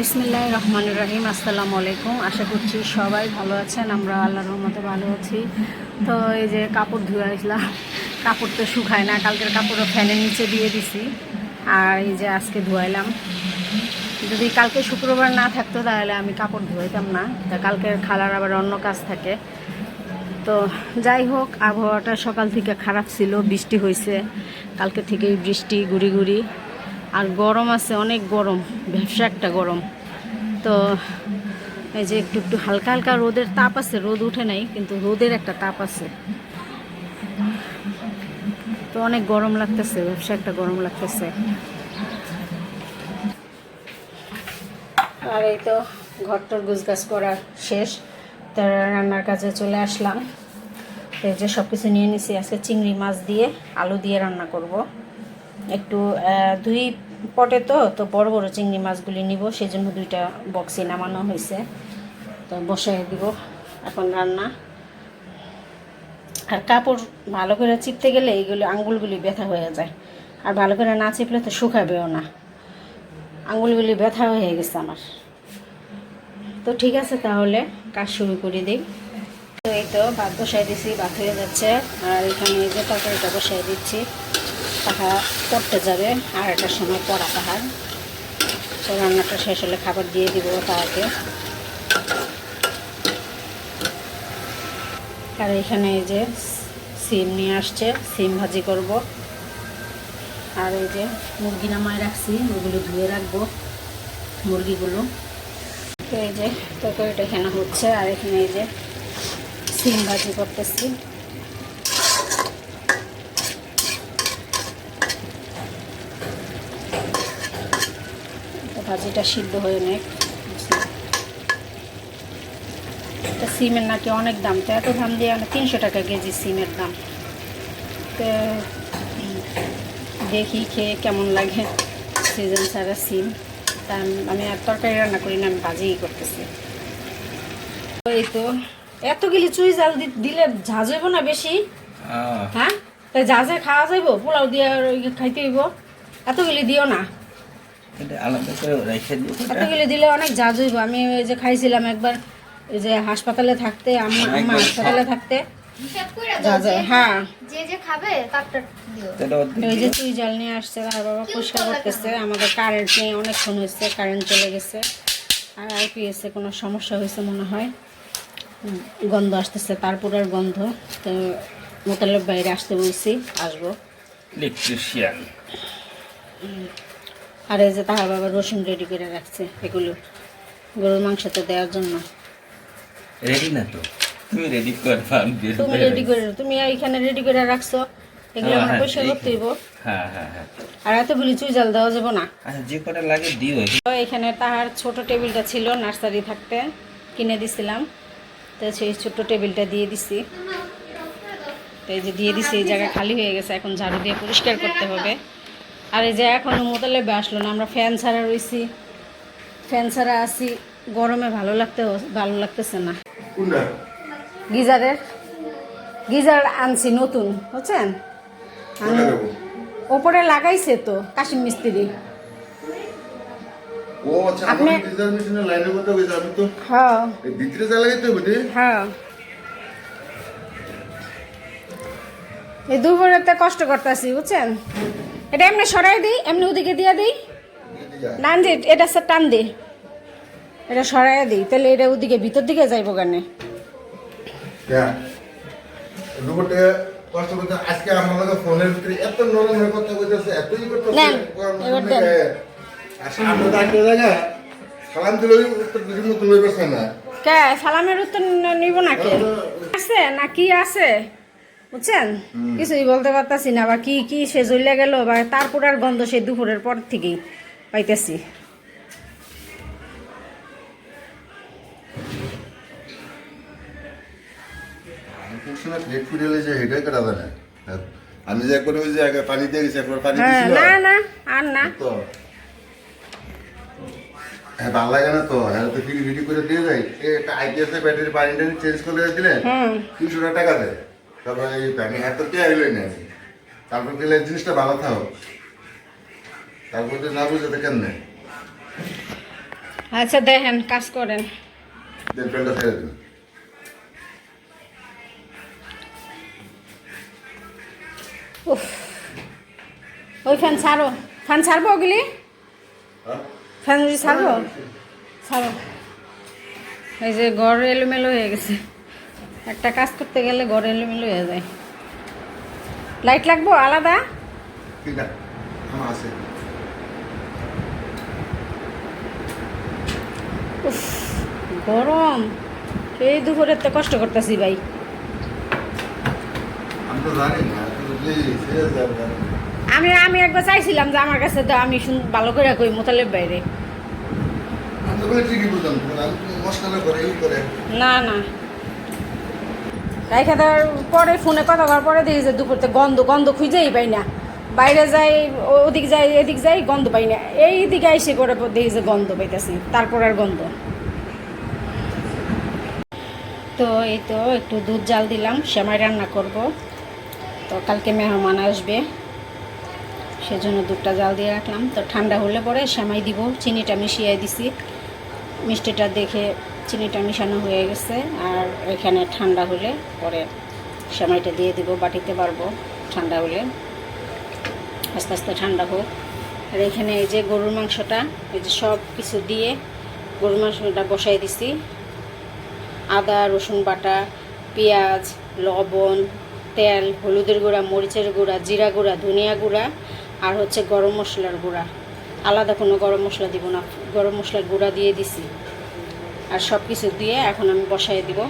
বিসমিল্লাহির রহমানির রহিম। আসসালামু আলাইকুম। আশা করছি সবাই ভালো আছেন। আমরা আল্লাহর রহমতে ভালো আছি। তো এই যে কাপড় ধুয়ে আসলাম, কাপড় তো শুকায় না, কালকের কাপড়ও ফ্যানের নিচে দিয়ে দিছি। আর এই যে আজকে ধুয়াইলাম। যদি কালকে শুক্রবার না থাকতো তাহলে আমি কাপড় ধুয়াইতাম না, তা কালকের খালার আবার অন্য কাজ থাকে। তো যাই হোক, আবহাওয়াটা সকাল থেকে খারাপ ছিল, বৃষ্টি হয়েছে কালকে থেকেই, বৃষ্টি গুড়ি গুড়ি। আর গরম আছে, অনেক গরম, ব্যবসা একটা গরম। তো এই যে একটু একটু হালকা হালকা রোদের তাপ আছে, রোদ উঠে নাই কিন্তু রোদের একটা তাপ আছে। তো অনেক গরম লাগতেছে, ব্যবসা একটা গরম লাগতেছে। আর এই তো ঘরটার গুছগাছ করা শেষ, তার রান্নার কাজে চলে আসলাম। তো এই যে সব কিছু নিয়ে নিছি। আজকে চিংড়ি মাছ দিয়ে আলু দিয়ে রান্না করব। একটু দুই পটে তো বড় বড় চিংড়ি মাছগুলি নিব, সেই জন্য দুইটা বক্সে নামানো হয়েছে। তো বসাই দিব এখন রান্না। আর কাপড় ভালো করে চিপতে গেলে এইগুলি আঙ্গুলগুলি ব্যথা হয়ে যায়, আর ভালো করে না চিপলে তো শুকাবেও না। আঙ্গুলগুলি ব্যথা হয়ে গেছে আমার। তো ঠিক আছে, তাহলে কাজ শুরু করে দিই। তো এই তো ভাত বসাই দিছি, ভাত হয়ে যাচ্ছে। আর এখানে এই যে তরকারিটা বসাই দিচ্ছি, তাহা পড়তে যাবে আর একটা সময় পড়া তাহার। তো রান্নাটা শেষ হলে খাবার দিয়ে দিব তাহাকে। আর এখানে এই যে সিম নিয়ে আসছে, সিম ভাজি করব। আর এই যে মুরগি নামায় রাখছি, ওগুলো ধুয়ে রাখবো মুরগিগুলো। তো এই যে তরকারিটা এখানে হচ্ছে, আর এখানে এই যে সিম ভাজি করতেছি। ভাজিটা সিদ্ধ হয়ে নেক। সিমের নাকি অনেক দাম, তো এত দাম দিয়ে 300 টাকা কেজি সিমের দাম। তো দেখি খেয়ে কেমন লাগে, সিজন ছাড়া সিম। তা আমি আর তরকারি রান্না করি না, আমি ভাজিই করতেছি। এই তো এতগুলি চুই জাল দিলে ঝাঁজ হইব না বেশি? হ্যাঁ, তাই ঝাঁজে খাওয়া যাইব, পোলাও দিয়ে খাইতে হইব। এতগুলি দিও না, এতগুলি দিলে অনেক ঝাঁজ হইব। আমি ওই যে খাইছিলাম একবার, এই যে হাসপাতালে থাকতে, আম্মা হাসপাতালে থাকতে। হ্যাঁ, ওই যে চুই জাল নিয়ে আসছে, আর বাবা পরিষ্কার করতেছে। আমাদের কারেন্ট নেই, অনেকক্ষণ হয়েছে, কারেন্ট চলে গেছে। আর আইপিএসে কোনো সমস্যা হয়েছে মনে হয়, গন্ধ আসতেছে, তারপরের গন্ধ। তো মোতালেব বাইরে আসতে বলছি, আসবো। ইলেকট্রিশিয়ান। আর এই যে তাহার বাবা রসুন রেডি করে রাখছে, এগুলো গরুর মাংসতে দেওয়ার জন্য। রেডি না তো, তুমি রেডি করবা। তুমি রেডি করে, তুমি এইখানে রেডি করে রাখছো, এগুলো আমরা পয়সা করতে হইব। হ্যাঁ হ্যাঁ হ্যাঁ। আর এতগুলি চুই জাল দেওয়া যাবো না। আচ্ছা, যে কটা লাগে দিও। তো এখানে তাহার ছোট টেবিলটা ছিল, নার্সারি থাকতে কিনে দিছিলাম, তো সেই ছোট্ট টেবিলটা দিয়ে দিছি। তো এই যে দিয়ে দিছি, এই জায়গা খালি হয়ে গেছে, এখন ঝাড়ু দিয়ে পরিষ্কার করতে হবে। আর এই যে এখনও মোতালেবে আসলো না, আমরা ফ্যান ছাড়া রয়েছি, ফ্যান ছাড়া আছি, গরমে ভালো লাগতেছে না। গিজার আনছি নতুন, বুঝছেন? ওপরে লাগাইছে তো কাশিম মিস্ত্রি। হ্যাঁ, এই দুপুরেতে কষ্ট করতেছি, বুঝছেন? এটা এমনি সরাই দিই, এমনি ওদিকে দিয়ে দিই, টান দিই, এটা স্যার টান দিই, এটা সরাই দিই, তাহলে এটা ওদিকে ভিতর দিকে যাইব গানে। সালামের উত্তর নিব না, কে আছে না কি আছে, বুঝছেন? কিছুই বলতে পারতাছি না, বা কি কি সে জ্বলে গেল, বা তারপর আর গন্ধ সেই দুপুরের পর থেকেই পাইতেছি। আমি যে একবার ওই যে পানি দিয়ে গেছি, একবার পানি না না আর না তো হ্যাঁ, ভালো লাগে না তো। হ্যাঁ, তো ফিরি ফিরি করে দিয়ে যায়। একটা আইপিএস এর ব্যাটারি পানিটা চেঞ্জ করে দিলে 300 টাকা দেয়। তারপরে এই পানি এত কে আইলই না, তারপর দিলে জিনিসটা ভালো থাকো, তারপর না বুঝে তো কেন নেই। আচ্ছা দেখেন, কাজ করেন। দেন ফ্যানটা ছেড়ে দিন। উফ, ওই ফ্যান ছাড়ো, ফ্যান ছাড়বো ওগুলি, হ্যাঁ? ফ্যান যদি ছাড়বো, ছাড়ো। এই যে ঘর এলোমেলো হয়ে গেছে, একটা কাজ করতে গেলে ঘর এলোমেলো হয়ে যায়। লাইট লাগবো আলাদা? ঠিক আছে, আমার আছে। উফ, গরম, এই দুপুরে তো কষ্ট করতেছি ভাই। আমি তো জানি না, সিরিয়াস জানি না। আমি একবার চাইছিলাম যে আমার কাছে তো আমি ভালো করে কই মোতালেব বাইরে। আমি তো বলে ঠিকই বুঝলাম, আমি তো মশলা করে এই করে। না না, রাইখা দেওয়ার পরে ফোনে কথা বলার পরে দেখি যে দুপুরতে গন্ধ গন্ধ খুঁজেই পাই না। বাইরে যাই, ওদিক যাই, এদিক যাই, গন্ধ পাই না। এই দিকে এসে করে দেখি যে গন্ধ পাইতেছি, তারপর আর গন্ধ। তো এই তো একটু দুধ জাল দিলাম, সেমাই রান্না করব। তো কালকে মেহমান আসবে, সেজন্য দুধটা জাল দিয়ে রাখলাম। তো ঠান্ডা হলে পরে সেমাই দিব, চিনিটা মিশিয়ে দিছি। মিষ্টিটা দেখে চিনিটা মিশানো হয়ে গেছে। আর এখানে ঠান্ডা হলে পরে সেমাইটা দিয়ে দিব, বাটিতে পারবো ঠান্ডা হলে। আস্তে আস্তে ঠান্ডা হোক। আর এখানে এই যে গরুর মাংসটা, এই যে সব কিছু দিয়ে গরুর মাংসটা বসাই দিছি। আদা রসুন বাটা, পেঁয়াজ, লবণ, তেল, হলুদের গুঁড়া, মরিচের গুঁড়া, জিরা গুঁড়া, ধনিয়া গুঁড়া, আর হচ্ছে গরম মশলার গুঁড়া। আলাদা কোনো গরম মশলা দিব না, গরম মশলার গুঁড়া দিয়ে দিছি। আর সব কিছু দিয়ে এখন আমি বসাই দিব।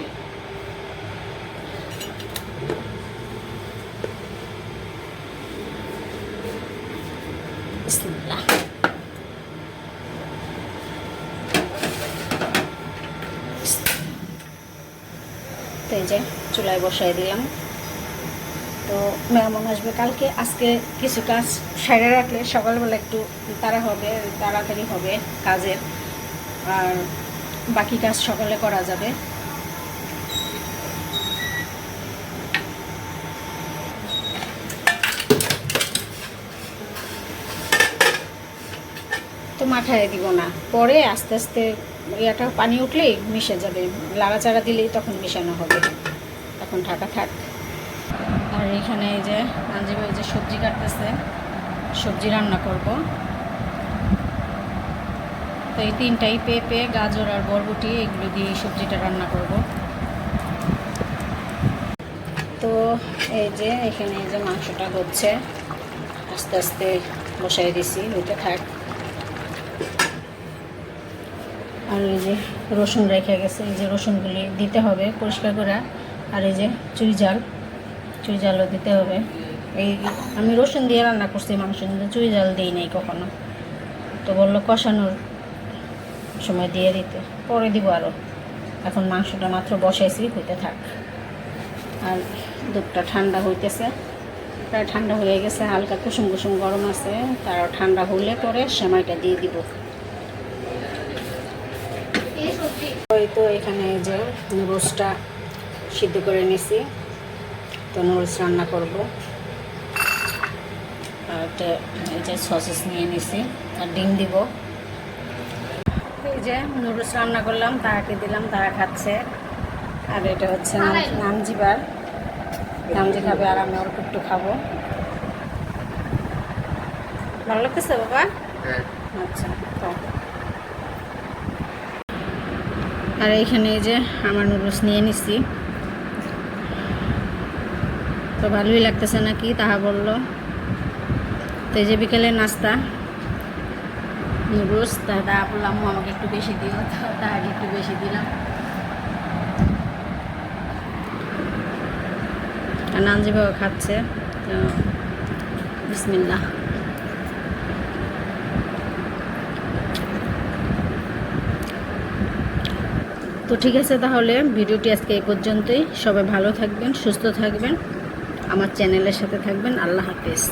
বিসমিল্লাহ। তো এই যে চুলায় বসাই দিলাম। তো মেহমান আসবে কালকে, আজকে কিছু কাজ সাইডে রাখলে সকালবেলা একটু তাড়াতাড়ি হবে কাজের। আর বাকি কাজ সকালে করা যাবে। তো মাথায় দিব না, পরে আস্তে আস্তে ইয়াটা পানি উঠলেই মিশে যাবে, লাড়াচাড়া দিলেই তখন মিশানো হবে। এখন ঢাকা থাক। আর এখানে এই যে নানজিব এই যে সবজি কাটতেছে, সবজি রান্না করব। তো এই তিনটাই, পেঁপে, গাজর আর বরবটি, এগুলো দিয়ে এই সবজিটা রান্না করব। তো এই যে এখানে এই যে মাংসটা হচ্ছে, আস্তে আস্তে বসাই দিছি, হইতে থাক। আর এই যে রসুন রেখে গেছে, এই যে রসুনগুলি দিতে হবে পরিষ্কার করে। আর এই যে চুই জালও দিতে হবে। এই আমি রসুন দিয়ে রান্না করছি মাংস, কিন্তু চুই জাল দিই নাই কখনো। তো বললো কষানোর সময় দিয়ে দিতে, পরে দিব আরও। এখন মাংসটা মাত্র বসাইছি, হইতে থাক। আর দুধটা ঠান্ডা হইতেছে, প্রায় ঠান্ডা হয়ে গেছে, হালকা কুসুম কুসুম গরম আছে। তার ঠান্ডা হলে পরে সেমাইটা দিয়ে দিব। ওই তো এখানে এই যে নুডলসটা সিদ্ধ করে নিছি, তো নুডলস রান্না করব। আর এই যে সসেস নিয়ে নিছি, আর ডিম দিব। এই যে নুডলস রান্না করলাম, তারাকে দিলাম, তারা খাচ্ছে। আর এটা হচ্ছে নানজি খাবে, আর আমি অল্প একটু খাবো। ভালো লাগতেছে বাবা? আচ্ছা। তো আর এইখানে এই যে আমার নুডলস নিয়ে নিচ্ছি। তো ভালোই লাগতেছে নাকি তাহা বললো। তো এই যে বিকেলের নাস্তা নুডলস, তা বললাম আমাকে একটু বেশি দিও, তাহাকে একটু বেশি দিলাম। আর নানজিবাও খাচ্ছে। তো বিসমিল্লাহ। তো ঠিক আছে, তাহলে ভিডিওটি আজকে এই পর্যন্তই। সবাই ভালো থাকবেন, সুস্থ থাকবেন, আমার চ্যানেলের সাথে থাকবেন। আল্লাহ হাফেজ।